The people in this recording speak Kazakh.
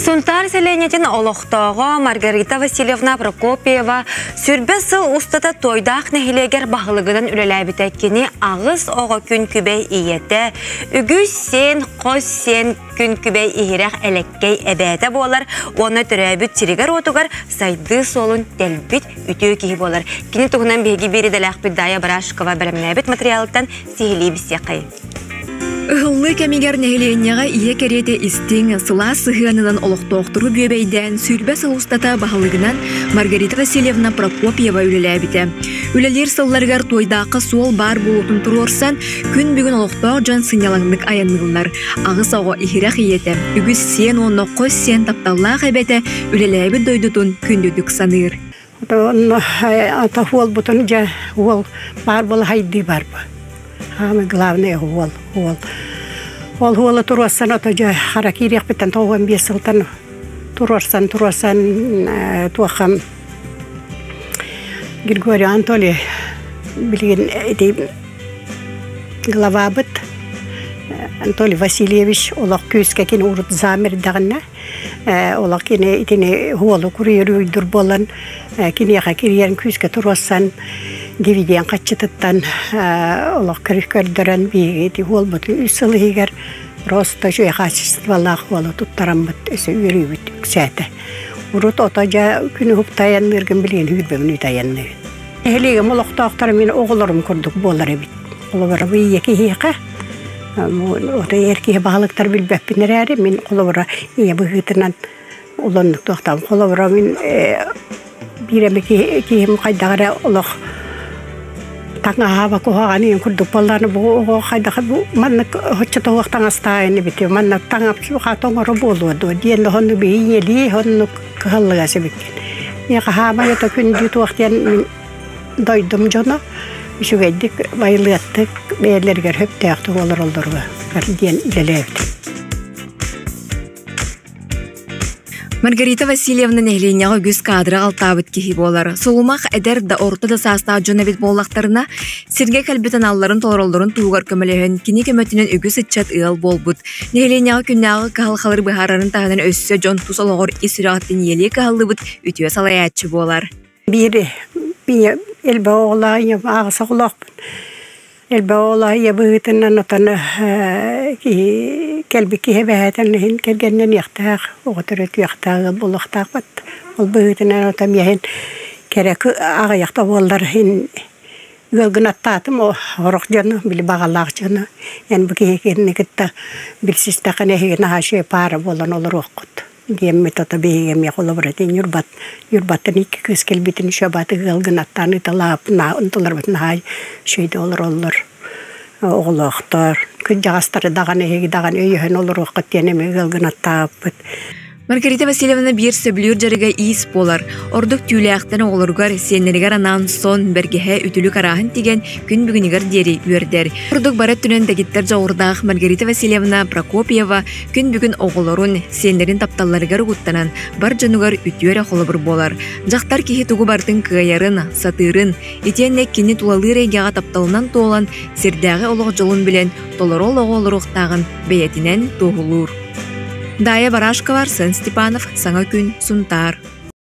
Сунтар селенетин олохтоого Маргарита Васильевна Прокопьева сүрбе сыл устата тойдақ нехилегер бағылығынан үлеләбітәккені ағыз оғы күн күбей иеті, үгіз сен, қос сен күн күбей ихирек әлеккей әбәті болар, оны түрәбіт тиригер отугар сайды солын тәлбіт үтіу кейі болар. Кені тұғынан бейгі бері дәләқ Дая Барашкова бәрімнәбіт материалықтан сихилей бісеқай. Ұғылы кәмегер нәхіленияға ие кереті істің сыла сығанынан олықтоқтыру бөбейден сүрбе сылыстата бағылығынан Маргарита Васильевна Прокопьева үлеләбіті. Үлелер сылларғар тойдақы сол бар болутын тұрорсан, күн бүгін олықтоқ жан сынялаңдық аянығылар. Ағыс оғы ихирақ иеті, үгіз сен оны қос сен тапталлақ әбәті үлеләбі дойдутын күндүдік саныр. Ата ол бұтын жа ол бар бол хайды бар ба. Самое главное ол. Ол турасан ото жа харакирек битен тоған бесылтан турсан туахам Григорий Анатолий билген эти глава бит Анатолий Васильевич олақ көзге кен урут замир дағына олақ кене итіне хуолу күрейру үйдір болан кенеға керерін көзге турасан дивиден қатчытыттан олақ көрдірін бейгеті ол бұтын үсілі егер просто жөй қачыстывалақ олы тұттаран бұт өсі өрі бүт үксәті. Урут ота жа күні ғып таянныргын білген үйірбемін таянны. Әлегім олықтақтары мен оғылырым күрдік болар әбіт. Олы бары бұл екі хеқа. Ота еркеге бағылықтар білбәппінер әрі мен қолы бары ие бұғытынан оланлық тоқтам. Қолы бары мен біремі кейім қайдағары олық таңа хаба кохағаны ең күрдік боларыны бұл қайдағы маннық хоччата оқтан астайыны біте. Маннық таңап қатоңыры болуды. Дейінді ғонны бейінелі ғонны қығылығасы біткен. Ең хаба ета күнді туақтен мен дойдым жоны. Үшігейдік байлығаттық бәйлергер хөптәяқты олар олдырғы. Дейін илеләйді. Маргарита Васильевна нәхленияға үгіз кадры алтабыт кехи болар. Солумақ әдер да орта да саста жонабет боллақтарына сирге кәлбетен алларын толыролдырын туғар көмілеген кені көмөтінен үгіз үтчат ұйал болбуд. Нәхленияға күннағы қағылқалыр бұхарарын тағынан өссі жон тусалығыр исірағыттен елі қағылыбыт үтіе салаятчы болар. Бири, элбе оғылайы ағыса құлақпын. Элбе оғылайы бұғытынан отаны кәлбі кеhe бәйтін келгеннен яқтақ, оғытыры тұяқтағы бұлықтақ бат. Ол бұғытынан отам яхын керек аға яқта болдар өлгін аттатым, орақ жаны, білі бағалақ жаны. Ян бұ кеhe керіне кітті білсістіқін әйген ағашы пары болан олар оқыд. Гемме тота бейгем я қолы бұратын юрбаттан екі көз келбетін шөбаты өлгін аттан ұтылап, ұнтылар бұтын ағай шөйді олар. Оғылықтар. Күн жағастары даған әйгі даған өйіхін олар оқыт денеме өлгін аттап бұт. Маргарита Васильевна бір сөбілер жарыға иіс болар. Ордық түйілі оларғар сенерігер анан сон бәргеhe үтілі қарағын деген күн бүгінігер дері үйердер. Ордық барат түнен дәгеттер жауырдақ Маргарита Васильевна Прокопьева күн бүгін оғылырын сенерін тапталарығар ұғыттанан бар жануғар үтіер ақылы бір болар. Жақтар кехе тұғы бартын күйерін, сатырын, етенне кені тулалы рейгеға тапталынан тоғылан сердәғі олық жолын білен толырол оғылырықтағын бәйетінен тоғылыр. Дая Барашкова, Арсен Степанов, Саңа күн, Сунтар.